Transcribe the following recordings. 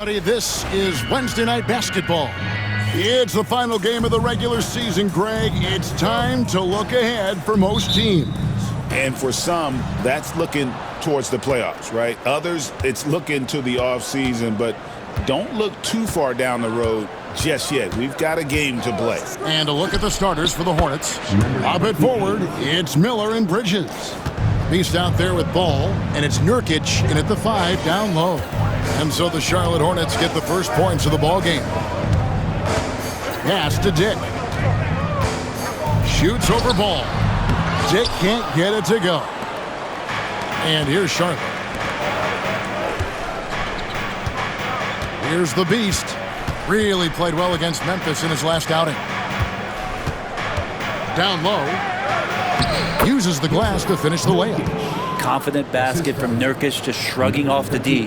This is Wednesday Night Basketball. It's the final game of the regular season, Greg. It's time to look ahead for most teams. And for some, that's looking towards the playoffs, right? Others, it's looking to the offseason, but don't look too far down the road just yet. We've got a game to play. And a look at the starters for the Hornets. Up at forward, it's Miller and Bridges. Beast out there with Ball, and it's Nurkic in at the 5 down low. And so the Charlotte Hornets get the first points of the ball game. Pass to Dick. Shoots over Ball. Dick can't get it to go. And here's Charlotte. Here's the Beast. Really played well against Memphis in his last outing. Down low. Uses the glass to finish the layup. Confident basket from Nurkic, just shrugging off the D.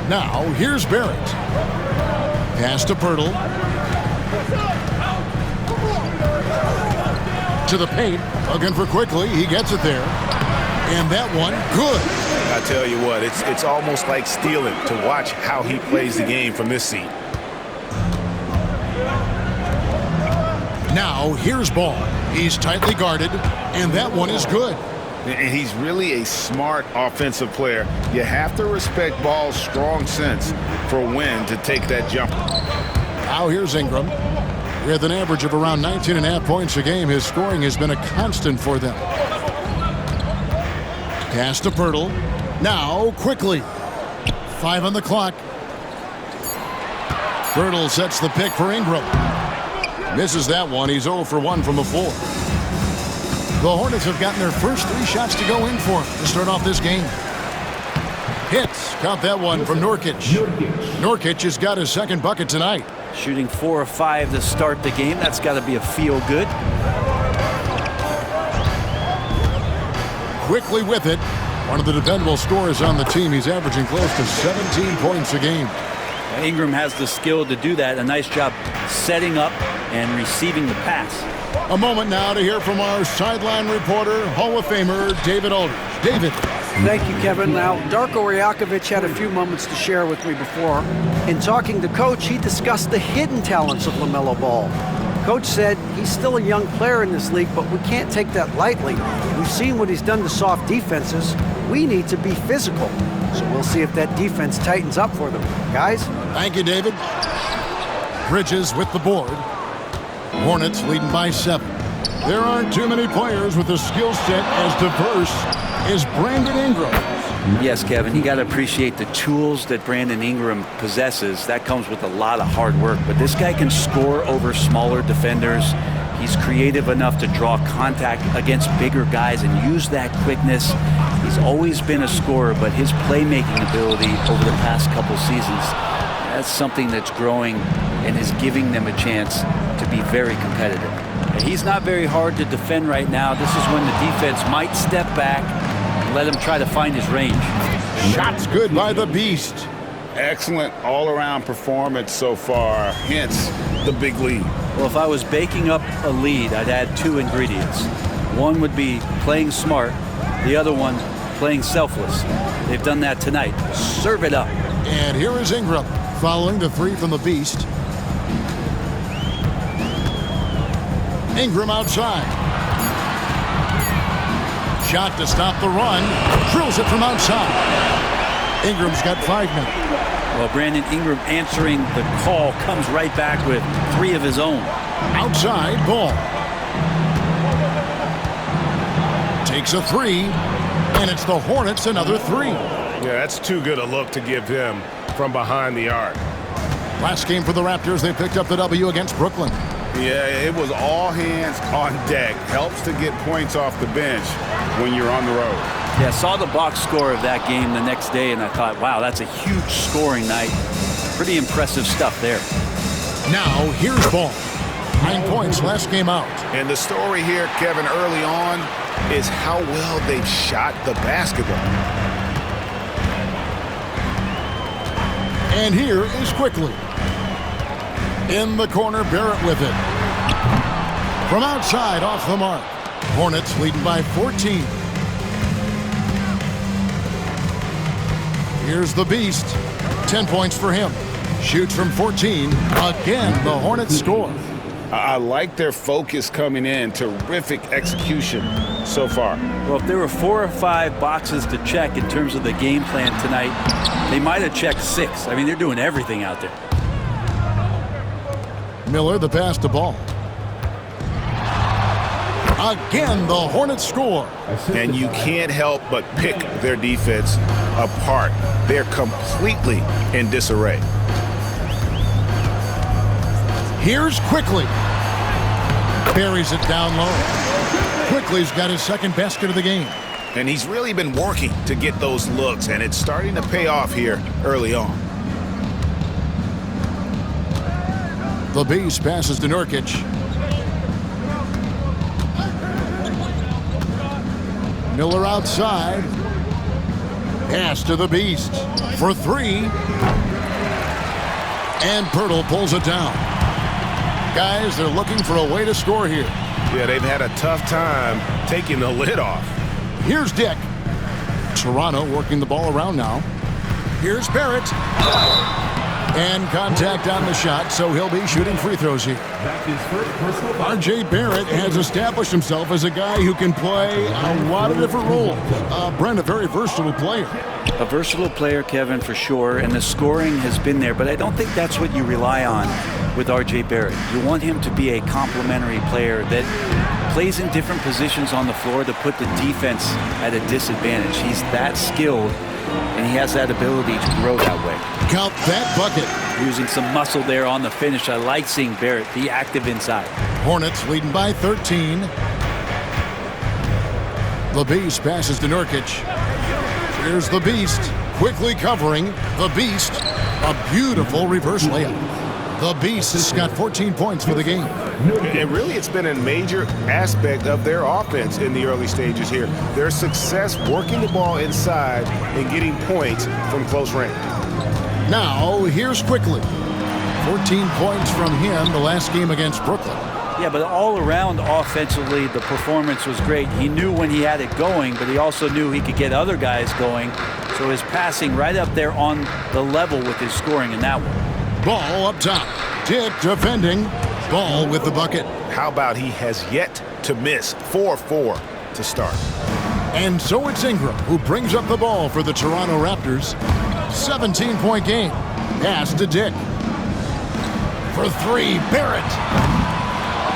Now, here's Barrett. Pass to Pirtle. To the paint. Looking for quickly. He gets it there. And that one, good. I tell you what, it's almost like stealing to watch how he plays the game from this seat. Now, here's Ball. He's tightly guarded, and that one is good. And he's really a smart offensive player. You have to respect Ball's strong sense for when to take that jumper. Now here's Ingram. With an average of around 19.5 points a game, his scoring has been a constant for them. Pass to Pirtle. Now, quickly. 5 on the clock. Pirtle sets the pick for Ingram. Misses that one. He's 0 for 1 from the floor. The Hornets have gotten their first 3 shots to go in for to start off this game. Hits. Count that one from Nurkic. Nurkic has got his second bucket tonight. Shooting 4 or 5 to start the game. That's got to be a feel good. Quickly with it. One of the dependable scorers on the team. He's averaging close to 17 points a game. Ingram has the skill to do that. A nice job setting up and receiving the pass. A moment now to hear from our sideline reporter, Hall of Famer David Aldridge. David. Thank you, Kevin. Now, Darko Rajakovic had a few moments to share with me before. In talking to Coach, he discussed the hidden talents of LaMelo Ball. Coach said he's still a young player in this league, but we can't take that lightly. We've seen what he's done to soft defenses. We need to be physical. So we'll see if that defense tightens up for them. Guys? Thank you, David. Bridges with the board. Hornets leading by 7. There aren't too many players with a skill set as diverse as Brandon Ingram. Yes, Kevin, you got to appreciate the tools that Brandon Ingram possesses. That comes with a lot of hard work. But this guy can score over smaller defenders. He's creative enough to draw contact against bigger guys and use that quickness. He's always been a scorer, but his playmaking ability over the past couple seasons, that's something that's growing and is giving them a chance to be very competitive. And he's not very hard to defend right now. This is when the defense might step back and let him try to find his range. Shots good by the Beast. Excellent all-around performance so far, hence the big lead. Well, if I was baking up a lead, I'd add 2 ingredients. One would be playing smart. The other one, playing selfless. They've done that tonight. Serve it up. And here is Ingram following the 3 from the Beast. Ingram outside. Shot to stop the run. Drills it from outside. Ingram's got 5 now. Well, Brandon Ingram answering the call comes right back with 3 of his own. Outside, Ball. Takes a 3, and it's the Hornets another 3. Yeah, that's too good a look to give him from behind the arc. Last game for the Raptors, they picked up the W against Brooklyn. Yeah, it was all hands on deck. Helps to get points off the bench when you're on the road. Yeah, saw the box score of that game the next day, and I thought, wow, that's a huge scoring night. Pretty impressive stuff there. Now, here's Ball. 9 points last game out. And the story here, Kevin, early on is how well they've shot the basketball. And here is Quickly. In the corner, Barrett with it. From outside, off the mark. Hornets leading by 14. Here's the Beast. 10 points for him. Shoots from 14. Again, the Hornets score. I like their focus coming in. Terrific execution so far. Well, if there were 4 or 5 boxes to check in terms of the game plan tonight, they might have checked 6. I mean, they're doing everything out there. Miller, the pass to Ball. Again, the Hornets score. And you can't help but pick their defense apart. They're completely in disarray. Here's Quickly. Buries it down low. Quickly's got his second basket of the game. And he's really been working to get those looks, and it's starting to pay off here early on. The Beast passes to Nurkic. Miller outside. Pass to the Beast for 3. And Pirtle pulls it down. Guys, they're looking for a way to score here. Yeah, they've had a tough time taking the lid off. Here's Dick. Toronto working the ball around now. Here's Barrett. And contact on the shot, so he'll be shooting free throws here. R.J. Barrett has established himself as a guy who can play a lot of different roles. Brent, a very versatile player. A versatile player, Kevin, for sure, and the scoring has been there, but I don't think that's what you rely on with R.J. Barrett. You want him to be a complementary player that plays in different positions on the floor to put the defense at a disadvantage. He's that skilled, and he has that ability to grow that way. Count that bucket. Using some muscle there on the finish. I like seeing Barrett be active inside. Hornets leading by 13. The Beast passes to Nurkic. Here's the Beast, quickly covering. The Beast, a beautiful reverse layup. The Beast has got 14 points for the game. And really, it's been a major aspect of their offense in the early stages here. Their success working the ball inside and getting points from close range. Now, here's Quickly. 14 points from him the last game against Brooklyn. Yeah, but all around offensively, the performance was great. He knew when he had it going, but he also knew he could get other guys going. So his passing right up there on the level with his scoring in that one. Ball up top. Dick defending. Ball with the bucket. How about he has yet to miss 4-4 to start. And so it's Ingram who brings up the ball for the Toronto Raptors. 17-point game. Pass to Dick. For 3, Barrett.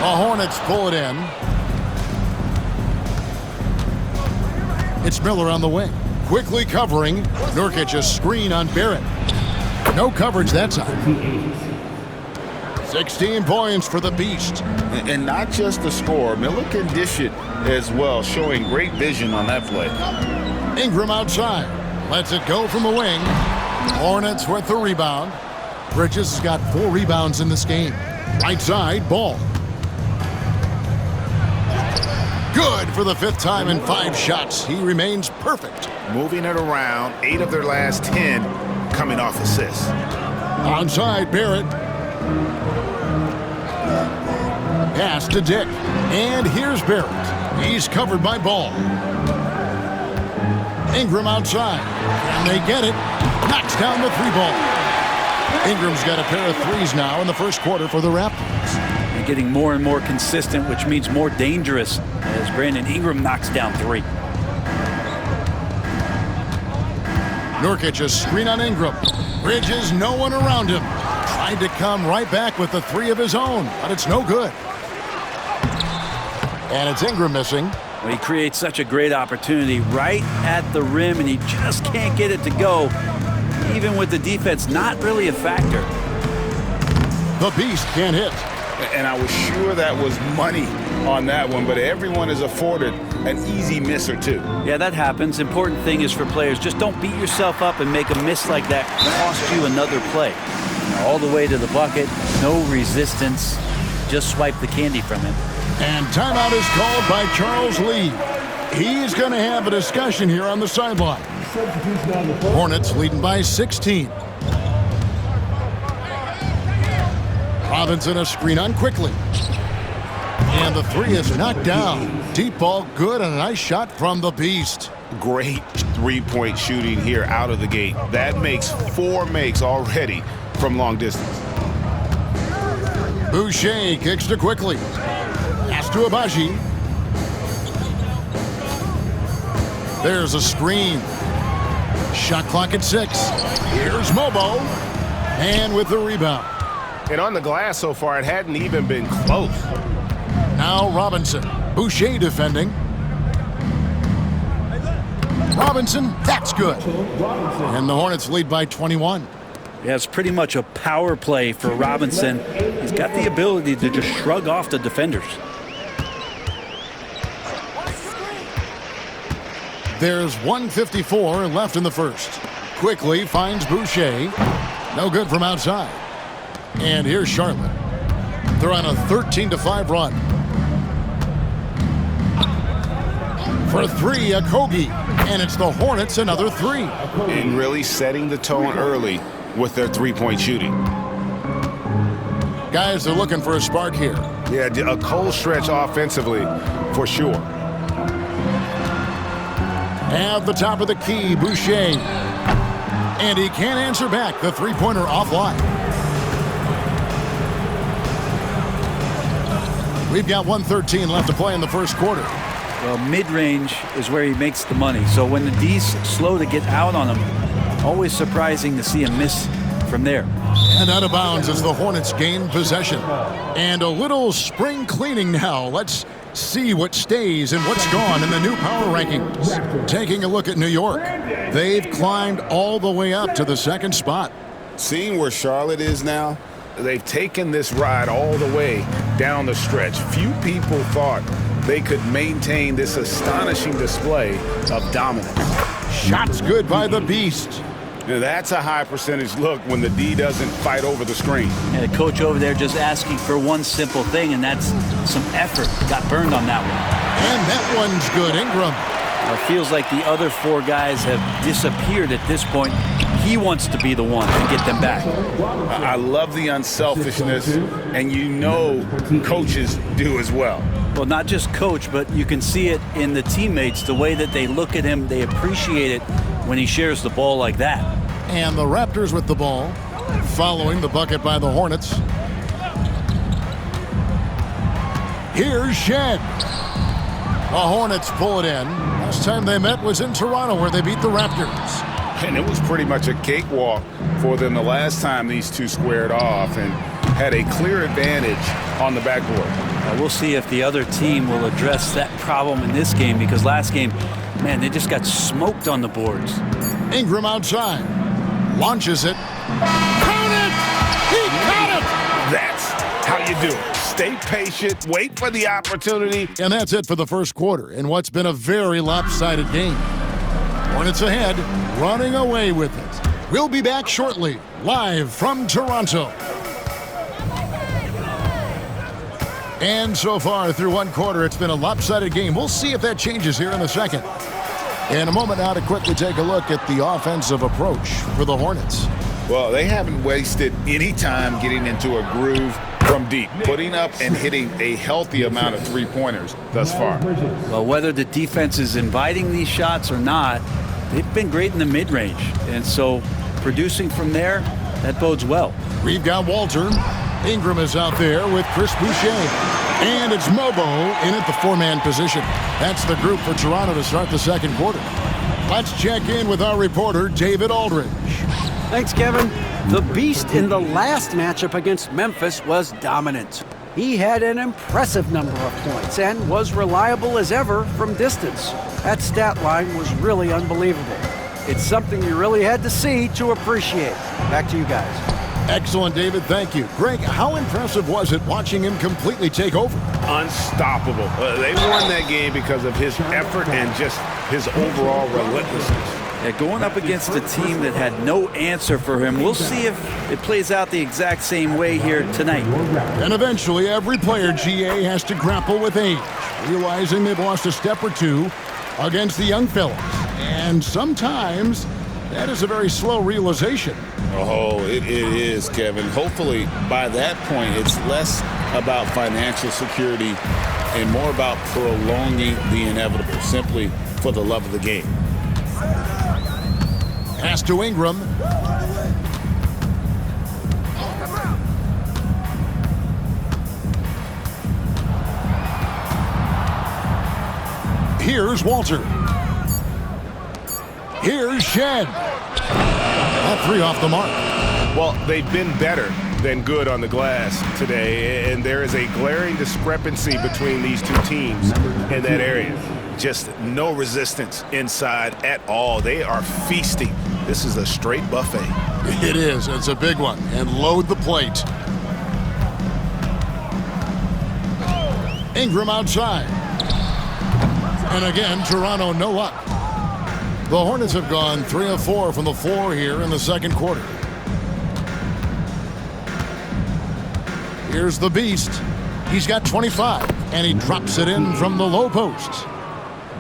The Hornets pull it in. It's Miller on the wing. Quickly covering. Nurkic a screen on Barrett. No coverage that time. 16 points for the Beast. And not just the score. Miller can dish it as well, showing great vision on that play. Ingram outside. Lets it go from the wing. Hornets with the rebound. Bridges has got 4 rebounds in this game. Right side, Ball. Good for the 5th time in 5 shots. He remains perfect. Moving it around, 8 of their last 10 coming off assists. Onside, Barrett. Pass to Dick. And here's Barrett. He's covered by Ball. Ingram outside. And they get it. Knocks down the 3-ball. Ingram's got a pair of 3s now in the first quarter for the Raptors. And getting more and more consistent, which means more dangerous as Brandon Ingram knocks down 3. Nurkic a screen on Ingram. Bridges, no one around him. Tried to come right back with the 3 of his own, but it's no good. And it's Ingram missing. Well, he creates such a great opportunity right at the rim, and he just can't get it to go. Even with the defense not really a factor. The Beast can't hit. And I was sure that was money on that one, but everyone is afforded an easy miss or 2. Yeah, that happens. Important thing is for players, just don't beat yourself up and make a miss like that cost you another play. All the way to the bucket, no resistance, just swipe the candy from him. And timeout is called by Charles Lee. He's going to have a discussion here on the sideline. Hornets leading by 16. Robinson a screen on Quickly. And the three is knocked down. Deep ball good and a nice shot from the Beast. Great three-point shooting here out of the gate. That makes 4 makes already from long distance. Boucher kicks to Quickly. Pass to Agbaji. There's a screen. Shot clock at 6. Here's Mobo. And with the rebound. And on the glass so far, it hadn't even been close. Now Robinson. Boucher defending. Robinson, that's good. And the Hornets lead by 21. Yeah, it's pretty much a power play for Robinson. He's got the ability to just shrug off the defenders. There's 1:54 left in the first. Quickly finds Boucher. No good from outside. And here's Charlotte. They're on a 13-5 run. For 3, Okogie. And it's the Hornets another 3. And really setting the tone early with their three-point shooting. Guys, they're looking for a spark here. Yeah, a cold stretch offensively for sure. At the top of the key, Boucher. And he can't answer back. The three-pointer offline. We've got 1:13 left to play in the first quarter. Well, mid-range is where he makes the money. So when the D's slow to get out on him, always surprising to see him miss from there. And out of bounds as the Hornets gain possession. And a little spring cleaning now. Let's see what stays and what's gone in the new power rankings. Taking a look at New York. They've climbed all the way up to the second spot. Seeing where Charlotte is now, they've taken this ride all the way down the stretch. Few people thought they could maintain this astonishing display of dominance. Shots good by the Beast. Now that's a high percentage look when the D doesn't fight over the screen. And the coach over there just asking for one simple thing, and that's some effort. Got burned on that one. And that one's good. Ingram. It feels like the other 4 guys have disappeared at this point. He wants to be the one to get them back. I love the unselfishness, and you know coaches do as well. Well, not just coach, but you can see it in the teammates, the way that they look at him. They appreciate it when he shares the ball like that. And the Raptors with the ball, following the bucket by the Hornets. Here's Shed. The Hornets pull it in. Last time they met was in Toronto, where they beat the Raptors. And it was pretty much a cakewalk for them the last time these two squared off and had a clear advantage on the backboard. We'll see if the other team will address that problem in this game, because last game, man, they just got smoked on the boards. Ingram outside. Launches it. Count it! He got it! That's how you do it. Stay patient, wait for the opportunity. And that's it for the first quarter in what's been a very lopsided game. Hornets ahead, running away with it. We'll be back shortly, live from Toronto. And so far through one quarter, it's been a lopsided game. We'll see if that changes here in a second. In a moment now to quickly take a look at the offensive approach for the Hornets. Well, they haven't wasted any time getting into a groove from deep, putting up and hitting a healthy amount of three-pointers thus far. Well, whether the defense is inviting these shots or not, they've been great in the mid-range. And so producing from there, that bodes well. We've got Walter. Ingram is out there with Chris Boucher. And it's Mobo in at the 4-man position. That's the group for Toronto to start the second quarter. Let's check in with our reporter, David Aldridge. Thanks, Kevin. The Beast in the last matchup against Memphis was dominant. He had an impressive number of points and was reliable as ever from distance. That stat line was really unbelievable. It's something you really had to see to appreciate. Back to you guys. Excellent, David. Thank you. Greg, how impressive was it watching him completely take over? Unstoppable. They won that game because of his effort and just his overall relentlessness. Yeah, going up against a team that had no answer for him, we'll see if it plays out the exact same way here tonight. And eventually, every player, GA, has to grapple with age, realizing they've lost a step or two against the young fellas. And sometimes that is a very slow realization. Oh, it is, Kevin. Hopefully, by that point, it's less about financial security and more about prolonging the inevitable, simply for the love of the game. Pass to Ingram. Here's Walter. Here's Shed. That three off the mark. Well, they've been better than good on the glass today, and there is a glaring discrepancy between these two teams in that area. Just no resistance inside at all. They are feasting. This is a straight buffet. It is. It's a big one. And load the plate. Ingram outside. And again, Toronto no luck. The Hornets have gone 3 of 4 from the floor here in the second quarter. Here's the Beast. He's got 25, and he drops it in from the low post.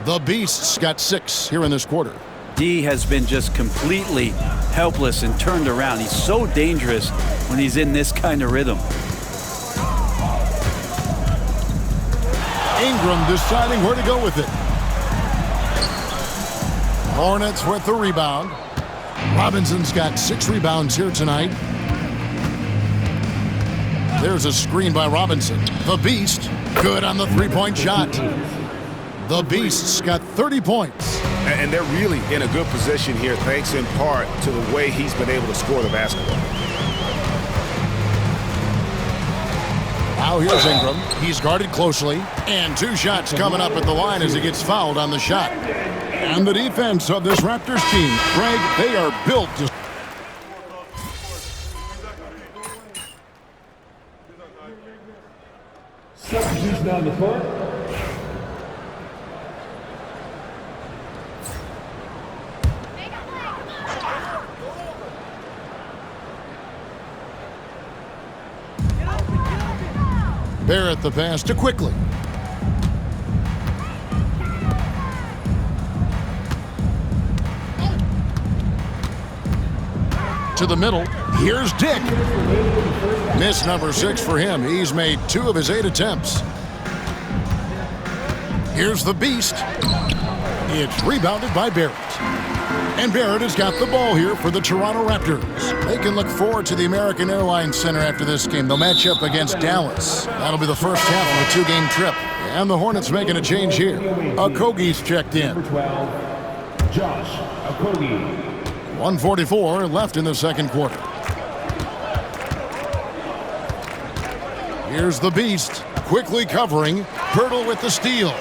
The Beast's got 6 here in this quarter. D has been just completely helpless and turned around. He's so dangerous when he's in this kind of rhythm. Ingram deciding where to go with it. Hornets with the rebound. Robinson's got 6 rebounds here tonight. There's a screen by Robinson. The Beast, good on the three-point shot. The Beast's got 30 points. And they're really in a good position here, thanks in part to the way he's been able to score the basketball. Now here's Ingram. He's guarded closely. And 2 shots coming up at the line as he gets fouled on the shot. And the defense of this Raptors team, Greg, they are built to... Substitution on the court. Barrett the pass to Quickly. To the middle. Here's Dick. Miss number 6 for him. He's made 2 of his 8 attempts. Here's the Beast. It's rebounded by Barrett. And Barrett has got the ball here for the Toronto Raptors. They can look forward to the American Airlines Center after this game. They'll match up against Dallas. That'll be the first half of a 2-game trip. And the Hornets making a change here. Okogie's checked in. Number 12, Josh Okogie. 1:44 left in the second quarter. Here's the Beast, quickly covering. Poeltl with the steal.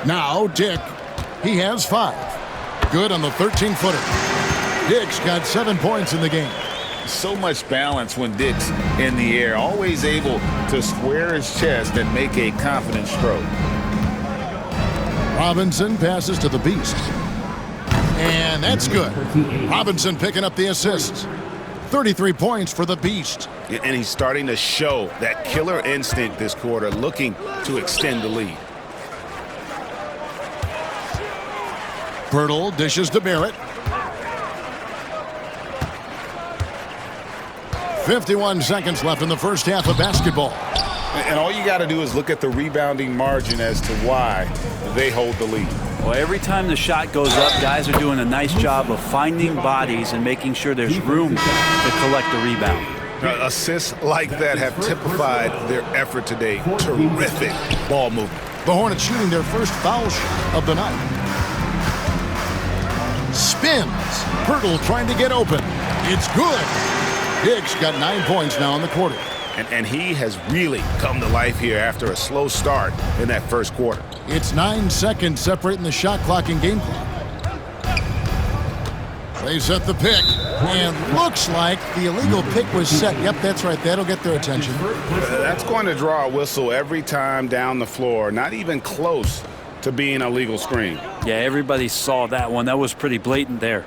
Now Dick, he has 5. Good on the 13-footer. Dick's got 7 points in the game. So much balance when Dick's in the air, always able to square his chest and make a confident stroke. Robinson passes to the Beast. And that's good. Robinson picking up the assist. 33 points for the Beast. And he's starting to show that killer instinct this quarter, looking to extend the lead. Poeltl dishes to Barrett. 51 seconds left in the first half of basketball. And all you got to do is look at the rebounding margin as to why they hold the lead. Well, every time the shot goes up, guys are doing a nice job of finding bodies and making sure there's room to collect the rebound. Assists like that have typified their effort today. Terrific ball movement. The Hornets shooting their first foul shot of the night. Spins. Poeltl trying to get open. It's good. Dick's got 9 points now in the quarter. And he has really come to life here after a slow start in that first quarter. It's 9 seconds separating the shot clock and game clock. They set the pick, and looks like the illegal pick was set. Yep, that's right. That'll get their attention. That's going to draw a whistle every time down the floor. Not even close to being a legal screen. Yeah, everybody saw that one. That was pretty blatant there.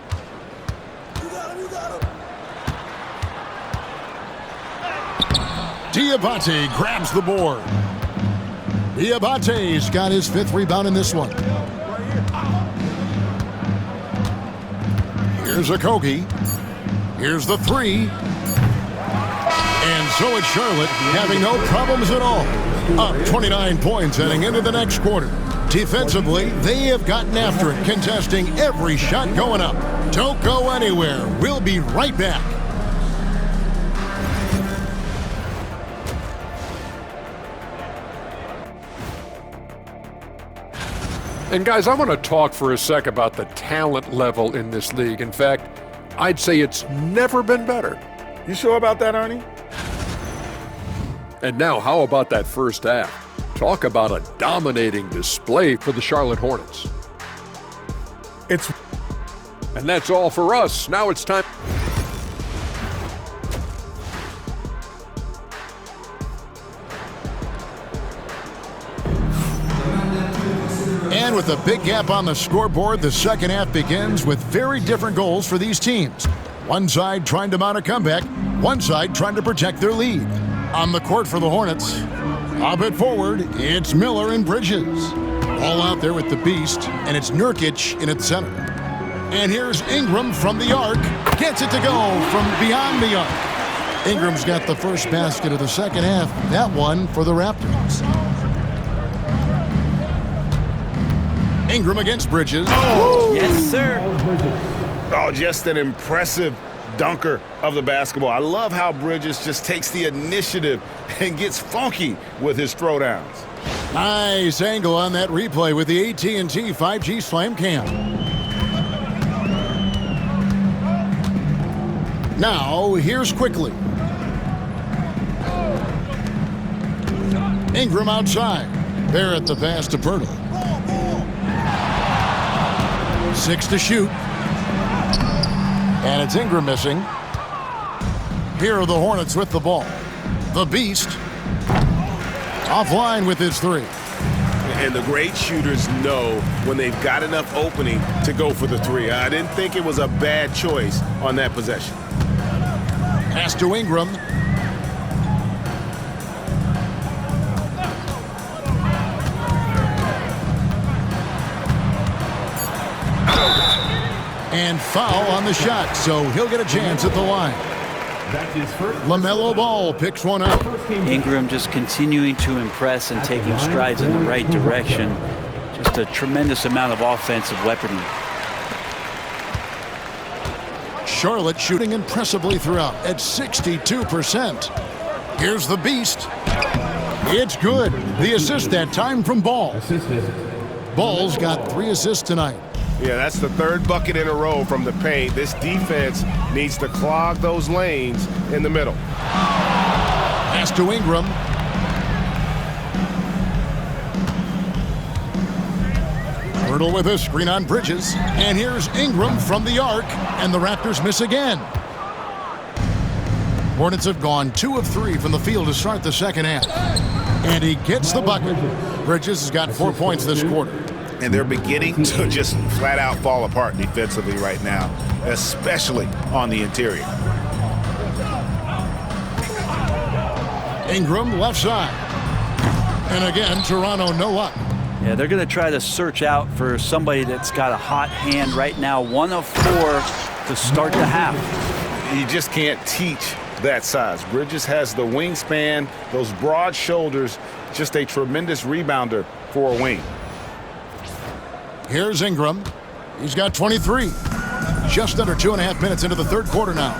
Diabate grabs the board. Diabate's got his 5th rebound in this one. Here's Okogie. Here's the 3. And so it's Charlotte having no problems at all. Up 29 points heading into the next quarter. Defensively, they have gotten after it, contesting every shot going up. Don't go anywhere. We'll be right back. And guys, I want to talk for a sec about the talent level in this league. In fact, I'd say it's never been better. You sure about that, Ernie? And now, how about that first half? Talk about a dominating display for the Charlotte Hornets. And that's all for us. Now it's time. And with a big gap on the scoreboard, the second half begins with very different goals for these teams. One side trying to mount a comeback, one side trying to protect their lead. On the court for the Hornets, up it forward, it's Miller and Bridges. All out there with the beast, and it's Nurkic in its center. And here's Ingram from the arc, gets it to go from beyond the arc. Ingram's got the first basket of the second half, that one for the Raptors. Ingram against Bridges. Oh, Yes, sir. oh, just an impressive dunker of the basketball. I love how Bridges just takes the initiative and gets funky with his throwdowns. Nice angle on that replay with the AT&T 5G Slam Cam. Now, here's Quickly. Ingram outside. Barrett the pass to Pirtle. 6 to shoot. And it's Ingram missing. Here are the Hornets with the ball. The Beast offline with his three. And the great shooters know when they've got enough opening to go for the three. I didn't think it was a bad choice on that possession. Pass to Ingram. And foul on the shot, so he'll get a chance at the line. That's his first. LaMelo Ball picks one up. Ingram just continuing to impress and taking strides in the right direction. Just a tremendous amount of offensive weaponry. Charlotte shooting impressively throughout at 62%. Here's the Beast. It's good. The assist that time from Ball. Ball's got 3 assists tonight. Yeah, that's the third bucket in a row from the paint. This defense needs to clog those lanes in the middle. Pass to Ingram. Pirtle with a screen on Bridges. And here's Ingram from the arc. And the Raptors miss again. Hornets have gone 2 of 3 from the field to start the second half. And he gets the bucket. Bridges has got 4 points this quarter. And they're beginning to just flat out fall apart defensively right now, especially on the interior. Ingram left side. And again, Toronto no luck. Yeah, they're going to try to search out for somebody that's got a hot hand right now. 1 of 4 to start the half. You just can't teach that size. Bridges has the wingspan, those broad shoulders, just a tremendous rebounder for a wing. Here's Ingram. He's got 23. Just under 2.5 minutes into the third quarter now.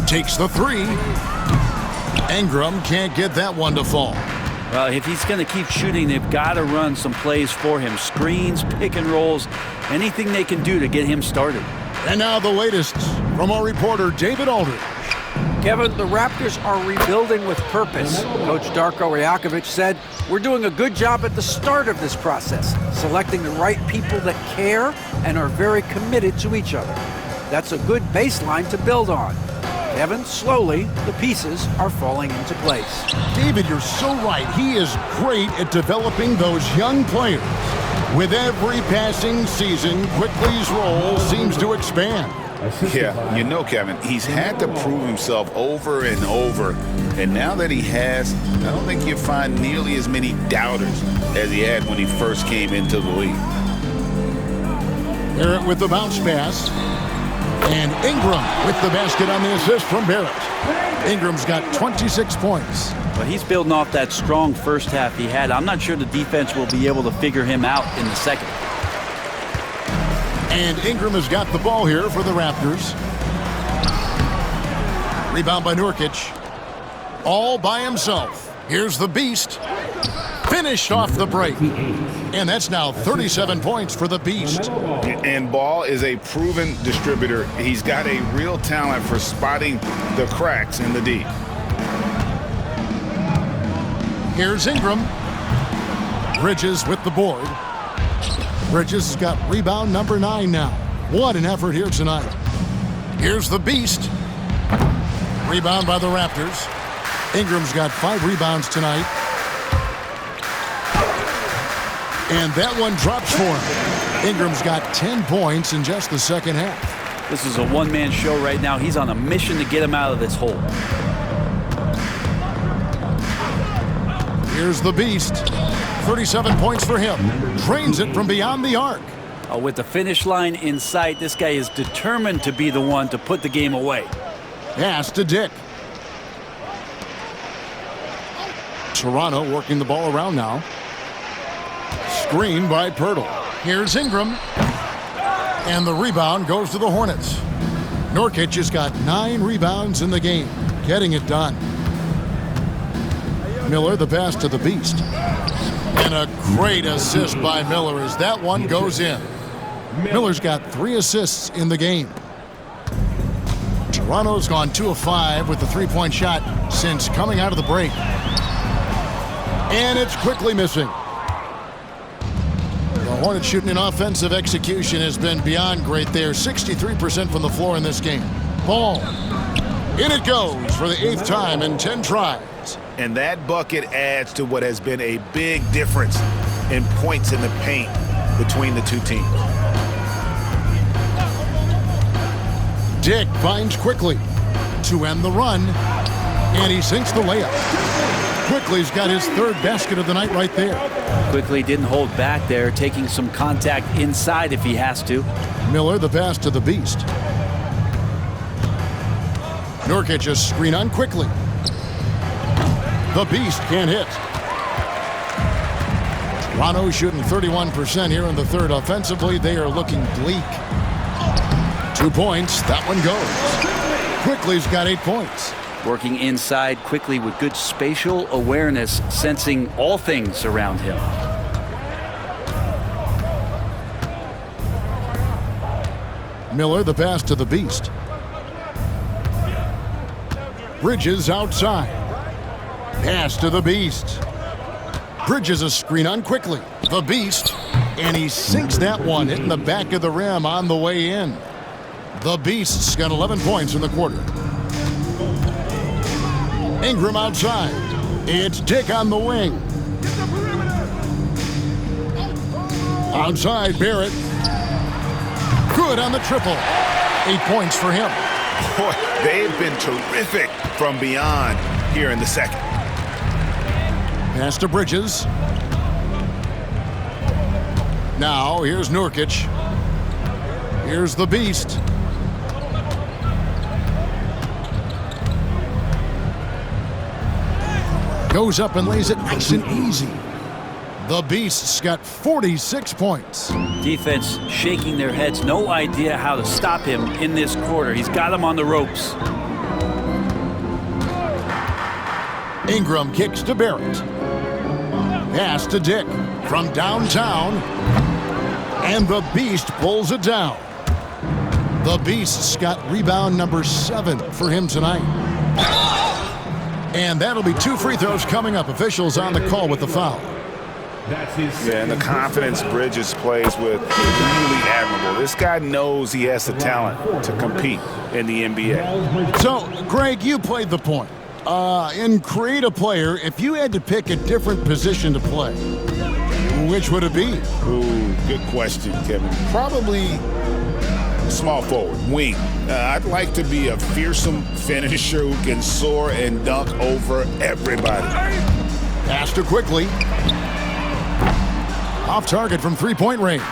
Takes the 3. Ingram can't get that one to fall. Well, if he's going to keep shooting, they've got to run some plays for him. Screens, pick and rolls, anything they can do to get him started. And now the latest from our reporter, David Aldridge. Kevin, the Raptors are rebuilding with purpose. Coach Darko Rajakovic said, "We're doing a good job at the start of this process, selecting the right people that care and are very committed to each other. That's a good baseline to build on." Kevin, slowly, the pieces are falling into place. David, you're so right. He is great at developing those young players. With every passing season, Quickly's role seems to expand. Yeah, you know, Kevin, he's had to prove himself over and over. And now that he has, I don't think you'll find nearly as many doubters as he had when he first came into the league. Barrett with the bounce pass. And Ingram with the basket on the assist from Barrett. Ingram's got 26 points. But he's building off that strong first half he had. I'm not sure the defense will be able to figure him out in the second. And Ingram has got the ball here for the Raptors. Rebound by Nurkic. All by himself. Here's the Beast. Finished off the break. And that's now 37 points for the Beast. And Ball is a proven distributor. He's got a real talent for spotting the cracks in the D. Here's Ingram. Bridges with the board. Bridges has got rebound number 9 now. What an effort here tonight. Here's the Beast. Rebound by the Raptors. Ingram's got 5 rebounds tonight. And that one drops for him. Ingram's got 10 points in just the second half. This is a one-man show right now. He's on a mission to get him out of this hole. Here's the Beast. 37 points for him. Drains it from beyond the arc. With the finish line in sight, this guy is determined to be the one to put the game away. Pass to Dick. Toronto working the ball around now. Screen by Pirtle. Here's Ingram. And the rebound goes to the Hornets. Nurkic has got 9 rebounds in the game, getting it done. Miller, the pass to the Beast. And a great assist by Miller as that one goes in. Miller's got 3 assists in the game. Toronto's gone 2 of 5 with the 3-point shot since coming out of the break. And it's quickly missing. The Hornets shooting in offensive execution has been beyond great there. 63% from the floor in this game. Ball. In it goes for the 8th time in 10 tries. And that bucket adds to what has been a big difference in points in the paint between the two teams. Dick finds Quickly to end the run, and he sinks the layup. Quickly's got his 3rd basket of the night right there. Quickly didn't hold back there, taking some contact inside if he has to. Miller, the pass to the Beast. Nurkic a screen on Quickly. The Beast can't hit. Toronto shooting 31% here in the 3rd. Offensively, they are looking bleak. 2 points. That one goes. Quickly's got 8 points. Working inside Quickly with good spatial awareness, sensing all things around him. Miller, the pass to the Beast. Bridges outside. Pass to the Beast. Bridges a screen on Quickly. The Beast. And he sinks that one, hitting the back of the rim on the way in. The Beast's got 11 points in the quarter. Ingram outside. It's Dick on the wing. Outside, Barrett. Good on the triple. 8 points for him. Boy, they've been terrific from beyond here in the second. Pass to Bridges. Now, here's Nurkic. Here's the Beast. Goes up and lays it nice and easy. The Beast's got 46 points. Defense shaking their heads, no idea how to stop him in this quarter. He's got him on the ropes. Ingram kicks to Barrett. Pass to Dick from downtown. And the Beast pulls it down. The Beast's got rebound number 7 for him tonight. And that'll be 2 free throws coming up. Officials on the call with the foul. Yeah, and the confidence Bridges plays with is really admirable. This guy knows he has the talent to compete in the NBA. So, Greg, you played the point. In Create a Player, if you had to pick a different position to play, which would it be? Ooh, good question, Kevin. Probably small forward, wing. I'd like to be a fearsome finisher who can soar and dunk over everybody. Pass to Quickly. Off target from 3-point range.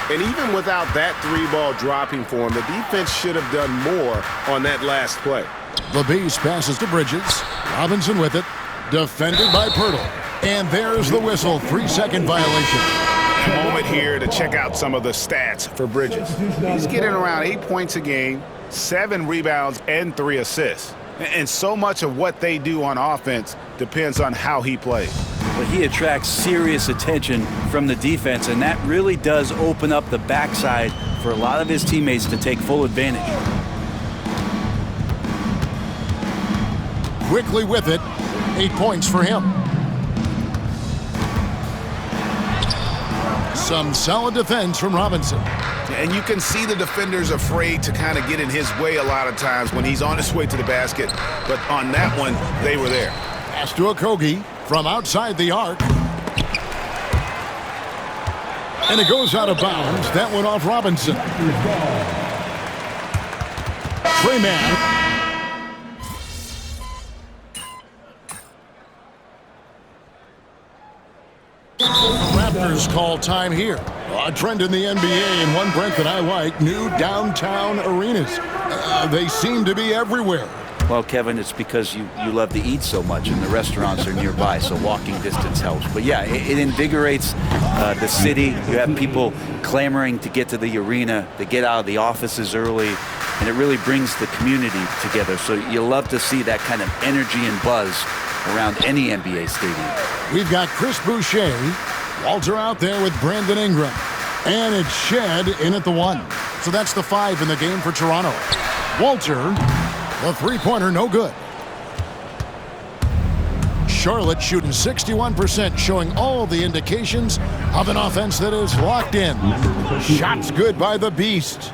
And even without that 3-ball dropping for him, the defense should have done more on that last play. The Beast passes to Bridges. Robinson with it. Defended by Pirtle. And there's the whistle. 3-second violation. A moment here to check out some of the stats for Bridges. He's getting around 8 points a game, 7 rebounds, and 3 assists. And so much of what they do on offense depends on how he plays. But he attracts serious attention from the defense, and that really does open up the backside for a lot of his teammates to take full advantage. Quickly with it. 8 points for him. Some solid defense from Robinson. And you can see the defenders afraid to kind of get in his way a lot of times when he's on his way to the basket. But on that one, they were there. Pass to Okogie from outside the arc. And it goes out of bounds. That one off Robinson. Trey Mann. Raptors call time here. A trend in the NBA and one, Brent, that I like, new downtown arenas. They seem to be everywhere. Well, Kevin, it's because you love to eat so much and the restaurants are nearby, so walking distance helps. But yeah, it invigorates the city. You have people clamoring to get to the arena, to get out of the offices early, and it really brings the community together. So you love to see that kind of energy and buzz around any NBA stadium. We've got Chris Boucher, Walter out there with Brandon Ingram, and it's Shed in at the 1. So that's the 5 in the game for Toronto. Walter, the three-pointer, no good. Charlotte shooting 61%, showing all the indications of an offense that is locked in. Shots good by the Beast.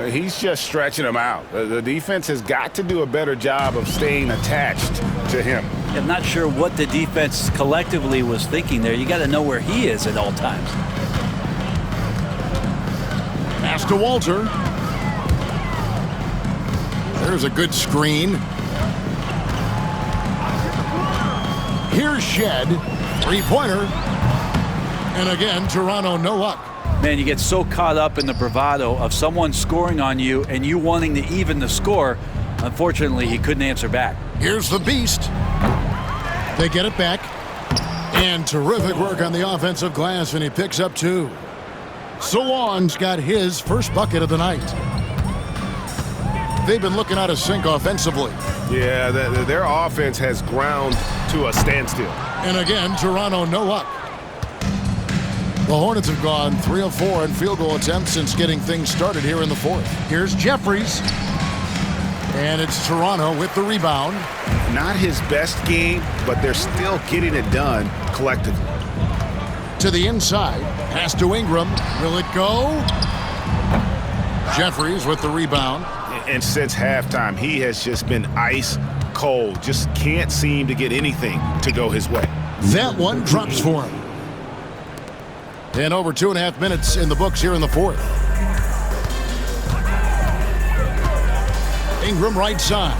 He's just stretching them out. The defense has got to do a better job of staying attached to him. I'm not sure what the defense collectively was thinking there. You got to know where he is at all times. Pass to Walter. There's a good screen. Here's Shed. Three-pointer. And again, Toronto, no luck. Man, you get so caught up in the bravado of someone scoring on you and you wanting to even the score. Unfortunately, he couldn't answer back. Here's the Beast. They get it back. And terrific work on the offensive glass, and he picks up 2. Solon's got his first bucket of the night. They've been looking out of sync offensively. Yeah, their offense has ground to a standstill. And again, Toronto, no luck. The Hornets have gone 3 of 4 in field goal attempts since getting things started here in the 4th. Here's Jeffries. And it's Toronto with the rebound. Not his best game, but they're still getting it done collectively. To the inside. Pass to Ingram. Will it go? Jeffries with the rebound. And since halftime, he has just been ice cold. Just can't seem to get anything to go his way. That one drops for him. And over 2.5 minutes in the books here in the 4th. Ingram right side.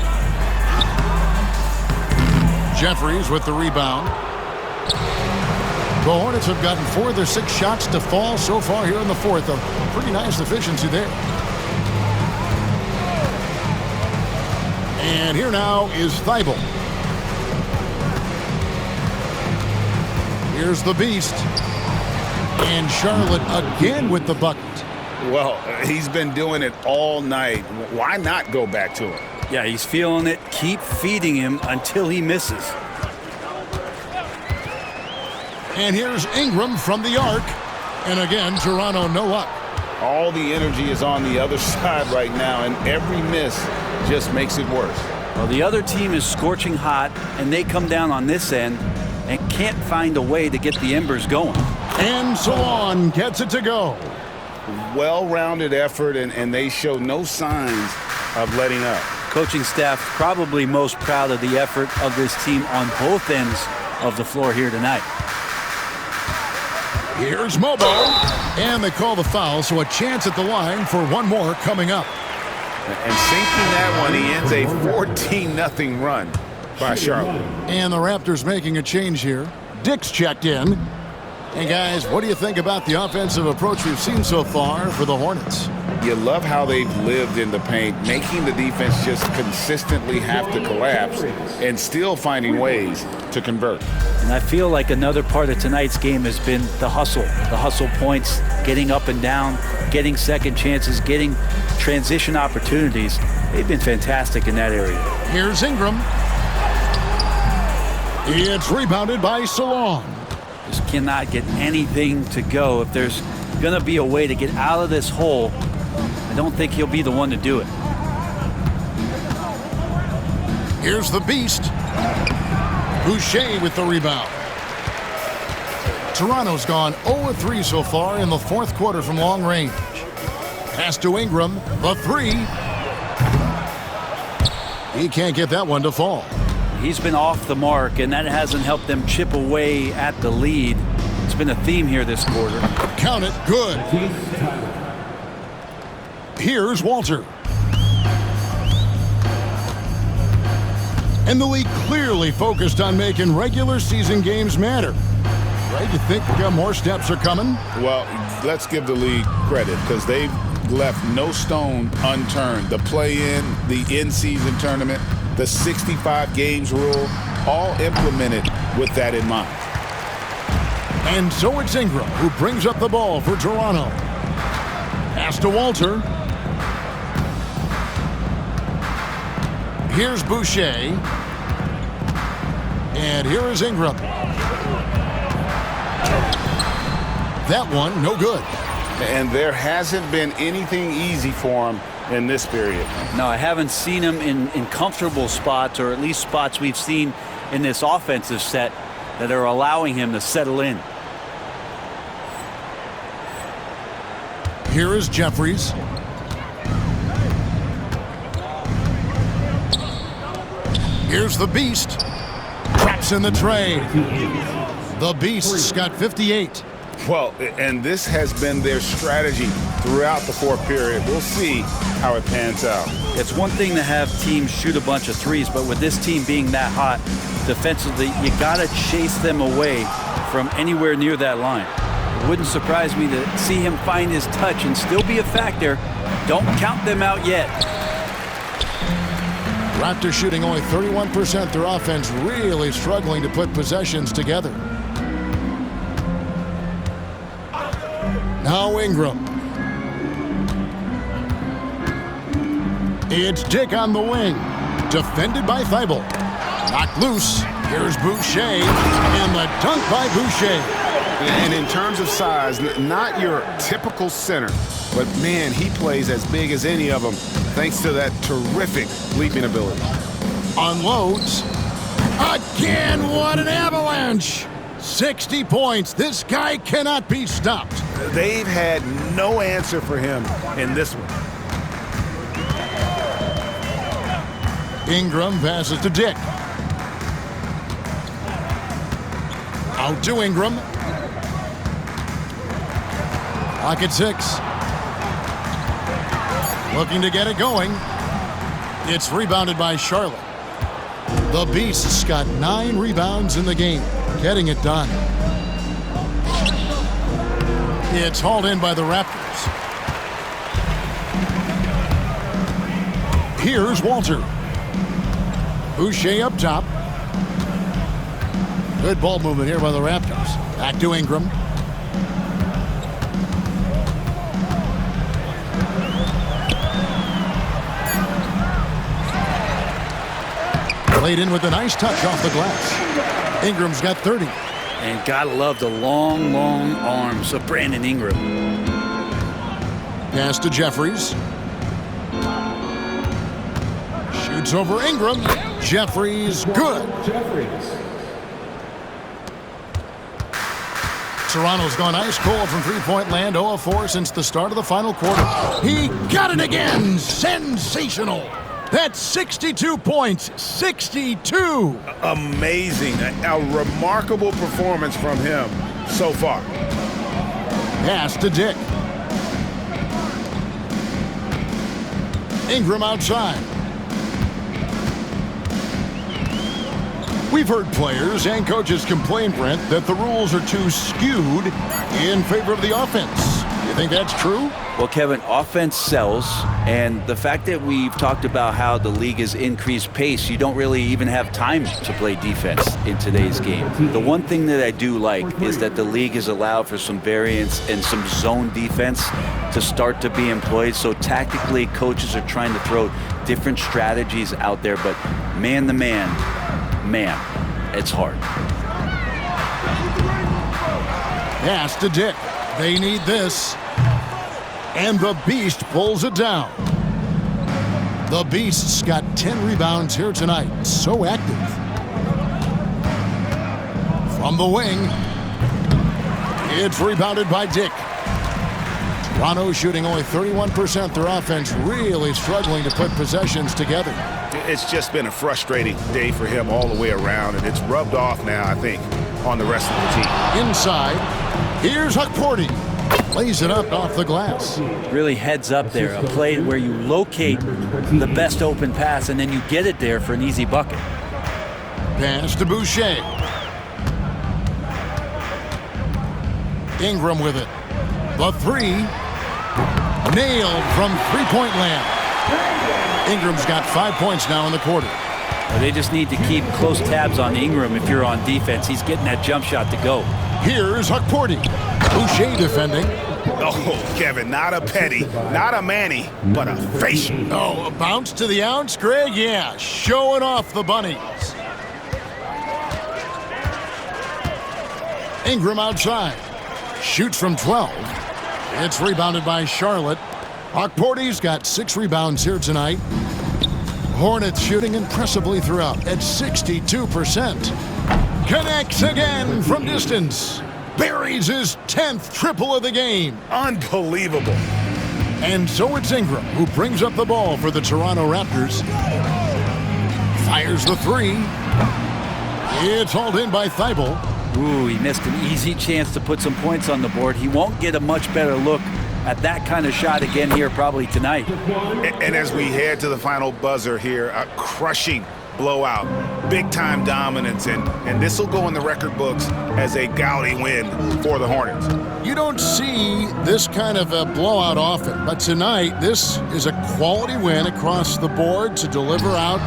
Jeffries with the rebound. The Hornets have gotten 4 of their 6 shots to fall so far here in the 4th. A pretty nice efficiency there. And here now is Thibault. Here's the Beast. And Charlotte again with the bucket. Well, he's been doing it all night. Why not go back to him? Yeah, he's feeling it. Keep feeding him until he misses. And here's Ingram from the arc. And again, Toronto, no luck. All the energy is on the other side right now, and every miss just makes it worse. Well, the other team is scorching hot, and they come down on this end and can't find a way to get the embers going. And Solon gets it to go. Well-rounded effort, and they show no signs of letting up. Coaching staff probably most proud of the effort of this team on both ends of the floor here tonight. Here's Mobo. And they call the foul, so a chance at the line for one more coming up. And sinking that one, he ends a 14-0 run by Charlotte. And the Raptors making a change here. Dick's checked in. And guys, what do you think about the offensive approach we've seen so far for the Hornets? You love how they've lived in the paint, making the defense just consistently have to collapse and still finding ways to convert. And I feel like another part of tonight's game has been the hustle points, getting up and down, getting second chances, getting transition opportunities. They've been fantastic in that area. Here's Ingram. It's rebounded by Salon. Just cannot get anything to go. If there's going to be a way to get out of this hole, I don't think he'll be the one to do it. Here's the Beast. Boucher with the rebound. Toronto's gone 0-3 so far in the fourth quarter from long range. Pass to Ingram, the three. He can't get that one to fall. He's been off the mark, and that hasn't helped them chip away at the lead. It's been a theme here this quarter. Count it, good. Here's Walter. And the league clearly focused on making regular season games matter. Right? You think more steps are coming? Well, let's give the league credit because they've left no stone unturned. The play-in, the in-season tournament, the 65 games rule, all implemented with that in mind. And so it's Ingram who brings up the ball for Toronto. Pass to Walter. Here's Boucher. And here is Ingram. That one, no good. And there hasn't been anything easy for him in this period. No, I haven't seen him in comfortable spots, or at least spots we've seen in this offensive set that are allowing him to settle in. Here is Jeffries. Here's the Beast. Traps in the tray. The Beast's got 58. Well, and this has been their strategy throughout the fourth period. We'll see how it pans out. It's one thing to have teams shoot a bunch of threes, but with this team being that hot defensively, you got to chase them away from anywhere near that line. It wouldn't surprise me to see him find his touch and still be a factor. Don't count them out yet. Raptors shooting only 31%. Their offense really struggling to put possessions together. Now Ingram. It's Dick on the wing. Defended by Thibault. Knocked loose. Here's Boucher. And the dunk by Boucher. And in terms of size, not your typical center, but man, he plays as big as any of them thanks to that terrific leaping ability. Unloads. Again, what an avalanche. 60 points. This guy cannot be stopped. They've had no answer for him in this one. Ingram passes to Dick. Out to Ingram. Pocket 6. Looking to get it going. It's rebounded by Charlotte. The Beast's got 9 rebounds in the game, getting it done. It's hauled in by the Raptors. Here's Walter. Boucher up top. Good ball movement here by the Raptors. Back to Ingram. Played in with a nice touch off the glass. Ingram's got 30. And gotta love the long, long arms of Brandon Ingram. Pass to Jeffries. Shoots over Ingram. Jeffries, good. Toronto's gone ice cold from three-point land, 0-4 since the start of the final quarter. He got it again! Sensational! That's 62 points. 62! Amazing. A remarkable performance from him so far. Pass to Dick. Ingram outside. We've heard players and coaches complain, Brent, that the rules are too skewed in favor of the offense. You think that's true? Well, Kevin, offense sells, and the fact that we've talked about how the league has increased pace, you don't really even have time to play defense in today's game. The one thing that I do like is that the league has allowed for some variance and some zone defense to start to be employed. So tactically, coaches are trying to throw different strategies out there, but man to man, it's hard. Pass to Dick. They need this. And the Beast pulls it down. The Beast's got 10 rebounds here tonight. So active. From the wing, it's rebounded by Dick. Toronto shooting only 31%. Their offense really struggling to put possessions together. It's just been a frustrating day for him all the way around, and it's rubbed off now, I think, on the rest of the team. Inside, here's Hukporti. Lays it up off the glass. Really heads up there, a play where you locate the best open pass and then you get it there for an easy bucket. Pass to Boucher. Ingram with it. The three. Nailed from three-point land. Ingram's got 5 points now in the quarter. Well, they just need to keep close tabs on Ingram if you're on defense. He's getting that jump shot to go. Here's Hukporti. Boucher defending. Oh, Kevin, not a Petty, not a Manny, but a facial. Oh, a bounce to the ounce, Greg? Yeah, showing off the bunnies. Ingram outside. Shoots from 12. It's rebounded by Charlotte. Hukporti's got 6 rebounds here tonight. Hornets shooting impressively throughout at 62%. Connects again from distance. Buries his 10th triple of the game. Unbelievable. And so it's Ingram who brings up the ball for the Toronto Raptors. Fires the three. It's hauled in by Thibault. Ooh, he missed an easy chance to put some points on the board. He won't get a much better look at that kind of shot again here probably tonight. And as we head to the final buzzer here, a crushing blowout, big-time dominance, and this will go in the record books as a gaudy win for the Hornets. You don't see this kind of a blowout often, but tonight this is a quality win across the board to deliver out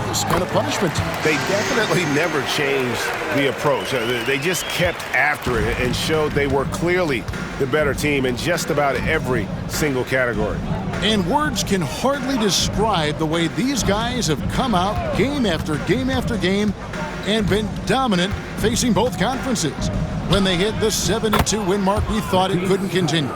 this kind of punishment. They definitely never changed the approach. They just kept after it and showed they were clearly the better team in just about every single category. And words can hardly describe the way these guys have come out game after game after game and been dominant facing both conferences. When they hit the 72-win mark, we thought it couldn't continue.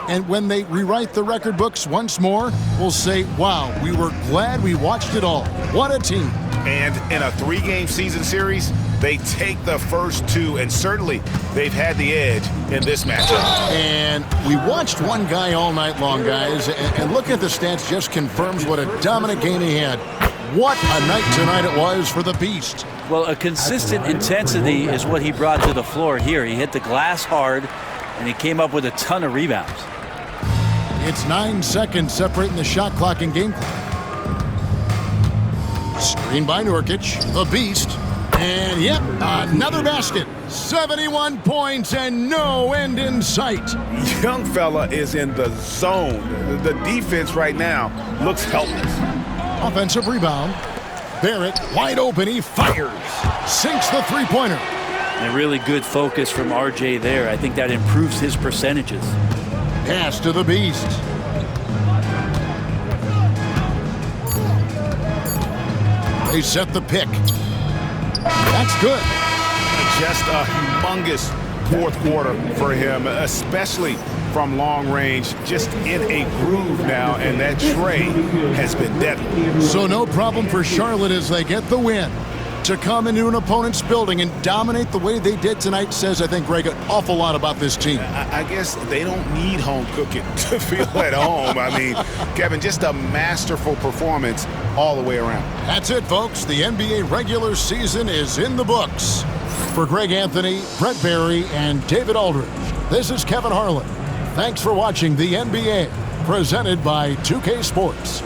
And when they rewrite the record books once more, we'll say, wow, we were glad we watched it all. What a team. And in a 3-game season series, they take the first 2, and certainly they've had the edge in this matchup. And we watched one guy all night long, guys, and looking at the stats just confirms what a dominant game he had. What a night tonight it was for the Beast. Well, a consistent intensity is what he brought to the floor here. He hit the glass hard, and he came up with a ton of rebounds. It's 9 seconds separating the shot clock and game clock. Screen by Nurkic, the Beast. And yep, another basket. 71 points and no end in sight. Young fella is in the zone. The defense right now looks helpless. Offensive rebound. Barrett wide open. He fires. Sinks the three-pointer. And a really good focus from RJ there. I think that improves his percentages. Pass to the Beast. They set the pick. That's good. Just a humongous fourth quarter for him, especially from long range, just in a groove now, and that trey has been deadly. So no problem for Charlotte as they get the win. To come into an opponent's building and dominate the way they did tonight says, I think, Greg, an awful lot about this team. I guess they don't need home cooking to feel at home. I mean, Kevin, just a masterful performance all the way around. That's it, folks. The NBA regular season is in the books. For Greg Anthony, Brett Barry, and David Aldridge, this is Kevin Harlan. Thanks for watching the NBA, presented by 2K Sports.